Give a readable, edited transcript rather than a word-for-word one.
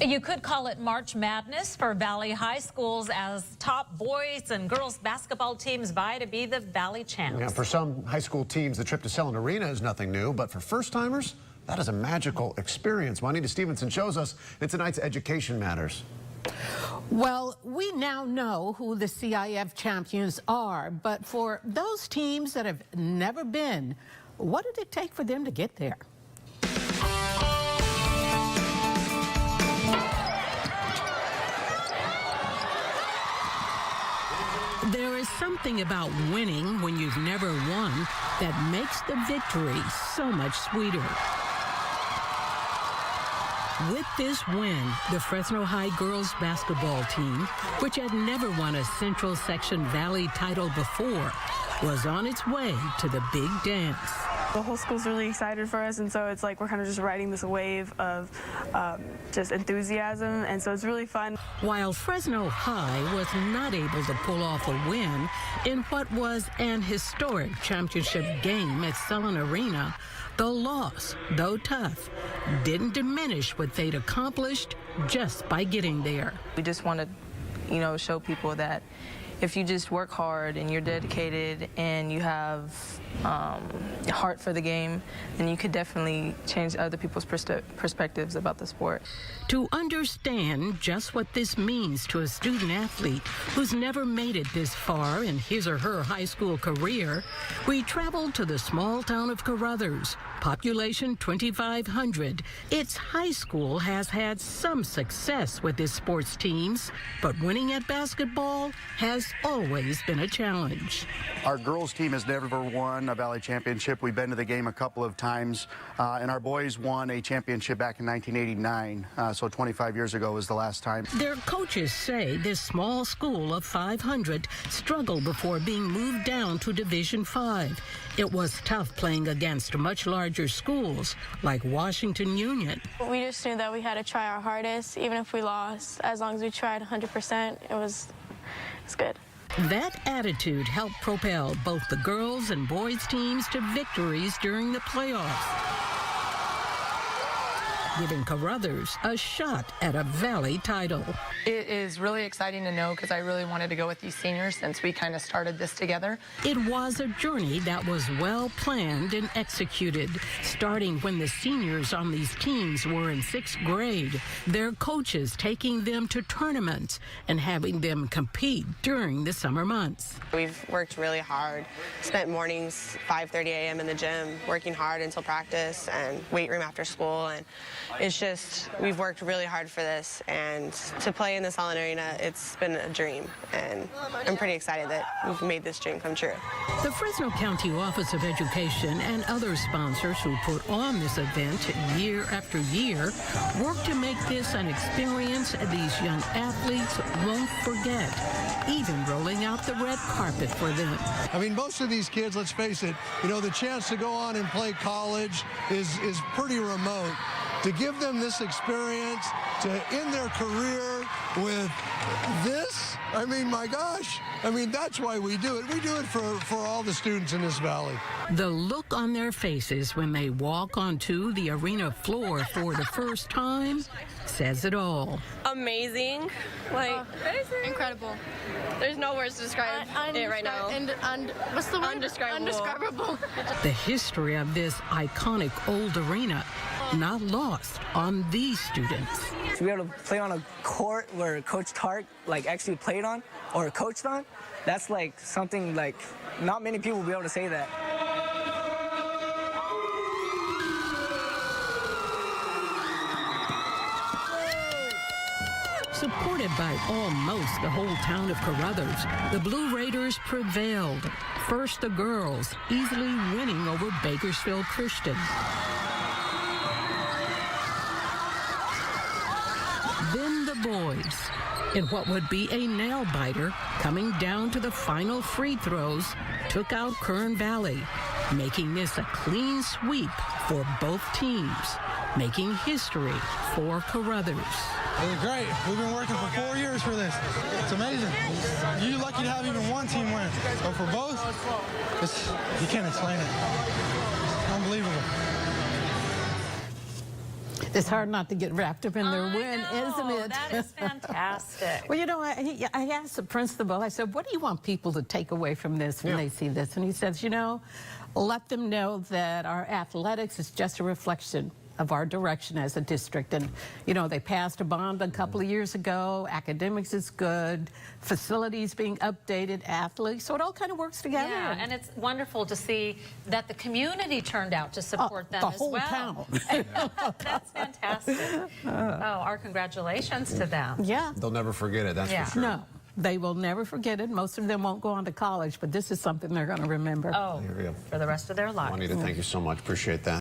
You could call it March Madness for Valley High Schools as top boys and girls basketball teams vie to be the Valley champs. Yeah, for some high school teams, the trip to Selland Arena is nothing new, but for first-timers, that is a magical experience. Juanita Stevenson shows us in tonight's Education Matters. Well, we now know who the CIF champions are, but for those teams that have never been, what did it take for them to get there? There is something about winning when you've never won that makes the victory so much sweeter. With this win, the Fresno High girls basketball team, which had never won a Central Section Valley title before, was on its way to the big dance. The whole school's really excited for us, and so it's like we're kind of just riding this wave of just enthusiasm, and so it's really fun. While Fresno High was not able to pull off a win in what was an historic championship game at Selland Arena, the loss, though tough, didn't diminish what they'd accomplished just by getting there. We just want to, show people that if you just work hard and you're dedicated and you have heart for the game, then you could definitely change other people's perspectives about the sport. To understand just what this means to a student athlete who's never made it this far in his or her high school career, we traveled to the small town of Carruthers, population 2,500. Its high school has had some success with its sports teams, but winning at basketball has always been a challenge. Our girls team has never won a Valley championship. We've been to the game a couple of times, and our boys won a championship back in 1989, so 25 years ago was the last time. Their coaches say this small school of 500 struggled before being moved down to Division 5. It was tough playing against much larger schools like Washington Union. We just knew that we had to try our hardest, even if we lost. As long as we tried 100%, it's good. That attitude helped propel both the girls and boys teams to victories during the playoffs, giving Carruthers a shot at a Valley title. It is really exciting to know because I really wanted to go with these seniors since we kind of started this together. It was a journey that was well planned and executed, starting when the seniors on these teams were in 6th grade, their coaches taking them to tournaments and having them compete during the summer months. We've worked really hard, spent mornings 5:30 a.m. in the gym, working hard until practice and weight room after school, and it's just, we've worked really hard for this, and to play in the Selland Arena, it's been a dream, and I'm pretty excited that we've made this dream come true. The Fresno County Office of Education and other sponsors who put on this event year after year work to make this an experience these young athletes won't forget, even rolling out the red carpet for them. I mean, most of these kids, let's face it, the chance to go on and play college is pretty remote. To give them this experience, to end their career with this, I mean, my gosh. I mean, that's why we do it. We do it for all the students in this valley. The look on their faces when they walk onto the arena floor for the first time says it all. Amazing. Incredible. There's no words to describe it right now. What's the word? Undescribable. The history of this iconic old arena not lost on these students. To be able to play on a court where Coach Tark actually played on or coached on, that's something not many people will be able to say that. Supported by almost the whole town of Carruthers, the Blue Raiders prevailed. First the girls, easily winning over Bakersfield Christian. Then the boys, in what would be a nail-biter, coming down to the final free throws, took out Kern Valley, making this a clean sweep for both teams, making history for Carruthers. It was great. We've been working for 4 years for this. It's amazing. You're lucky to have even one team win. But for both, you can't explain it. It's unbelievable. It's hard not to get wrapped up in their I win, know, isn't it? That is fantastic. Well, you know, I asked the principal, I said, what do you want people to take away from this when they see this? And he says, you know, let them know that our athletics is just a reflection of our direction as a district. And, you know, they passed a bond a couple of years ago. Academics is good. Facilities being updated, athletes. So it all kind of works together. Yeah, and it's wonderful to see that the community turned out to support them as well. The whole town. That's fantastic. Our congratulations to them. Yeah. They'll never forget it, that's for sure. No. They will never forget it. Most of them won't go on to college, but this is something they're going to remember. For the rest of their lives. Juanita, thank you so much. Appreciate that.